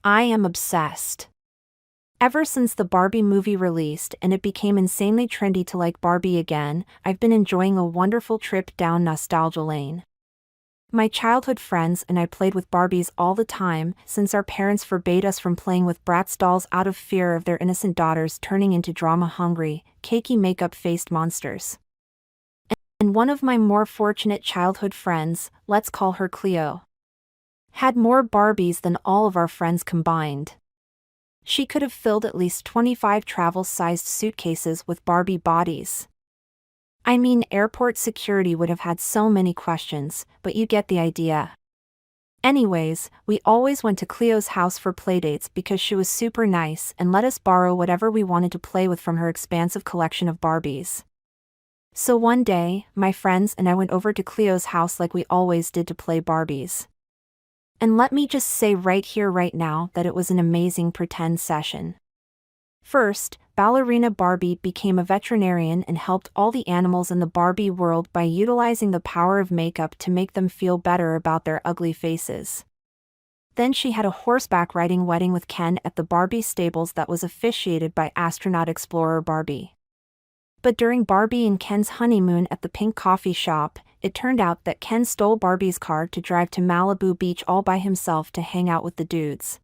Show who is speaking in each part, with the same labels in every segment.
Speaker 1: I am obsessed. Ever since the Barbie movie released and it became insanely trendy to like Barbie again, I've been enjoying a wonderful trip down nostalgia lane. My childhood friends and I played with Barbies all the time since our parents forbade us from playing with Bratz dolls out of fear of their innocent daughters turning into drama-hungry, cakey makeup-faced monsters. And one of my more fortunate childhood friends, let's call her Cleo, had more Barbies than all of our friends combined. She could have filled at least 25 travel-sized suitcases with Barbie bodies. I mean, airport security would have had so many questions, but you get the idea. Anyways, we always went to Cleo's house for playdates because she was super nice and let us borrow whatever we wanted to play with from her expansive collection of Barbies. So one day, my friends and I went over to Cleo's house like we always did to play Barbies. And let me just say right here right now that it was an amazing pretend session. First, Ballerina Barbie became a veterinarian and helped all the animals in the Barbie world by utilizing the power of makeup to make them feel better about their ugly faces. Then she had a horseback riding wedding with Ken at the Barbie stables that was officiated by astronaut explorer Barbie. But during Barbie and Ken's honeymoon at the Pink Coffee Shop, it turned out that Ken stole Barbie's car to drive to Malibu Beach all by himself to hang out with the dudes.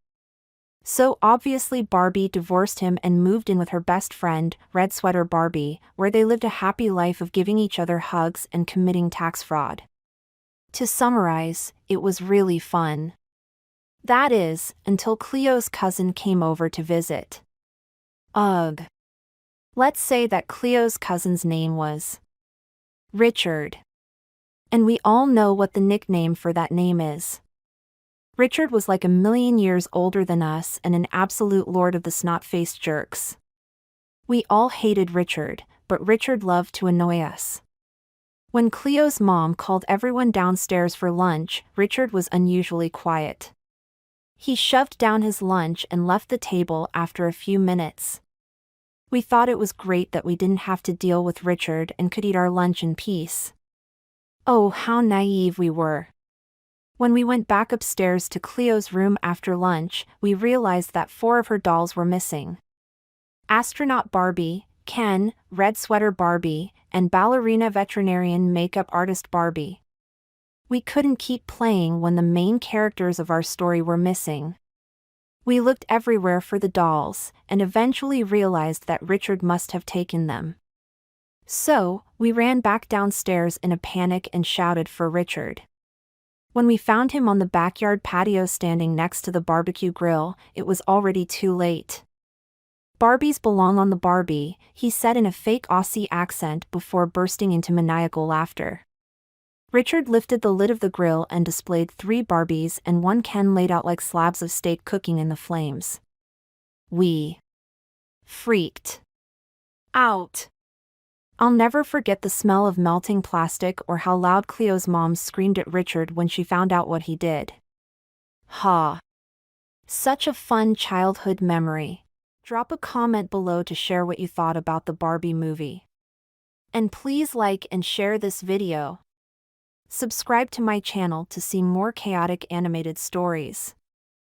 Speaker 1: So obviously Barbie divorced him and moved in with her best friend, Red Sweater Barbie, where they lived a happy life of giving each other hugs and committing tax fraud. To summarize, it was really fun. That is, until Cleo's cousin came over to visit. Ugh. Let's say that Cleo's cousin's name was Richard. And we all know what the nickname for that name is. Richard was like a million years older than us and an absolute lord of the snot-faced jerks. We all hated Richard, but Richard loved to annoy us. When Cleo's mom called everyone downstairs for lunch, Richard was unusually quiet. He shoved down his lunch and left the table after a few minutes. We thought it was great that we didn't have to deal with Richard and could eat our lunch in peace. Oh, how naive we were. When we went back upstairs to Cleo's room after lunch, we realized that 4 of her dolls were missing. Astronaut Barbie, Ken, Red Sweater Barbie, and Ballerina Veterinarian Makeup Artist Barbie. We couldn't keep playing when the main characters of our story were missing. We looked everywhere for the dolls, and eventually realized that Richard must have taken them. So, we ran back downstairs in a panic and shouted for Richard. When we found him on the backyard patio standing next to the barbecue grill, it was already too late. Barbies belong on the Barbie, he said in a fake Aussie accent before bursting into maniacal laughter. Richard lifted the lid of the grill and displayed 3 Barbies and 1 Ken laid out like slabs of steak cooking in the flames. We freaked out. I'll never forget the smell of melting plastic or how loud Cleo's mom screamed at Richard when she found out what he did. Ha! Such a fun childhood memory. Drop a comment below to share what you thought about the Barbie movie. And please like and share this video. Subscribe to my channel to see more chaotic animated stories.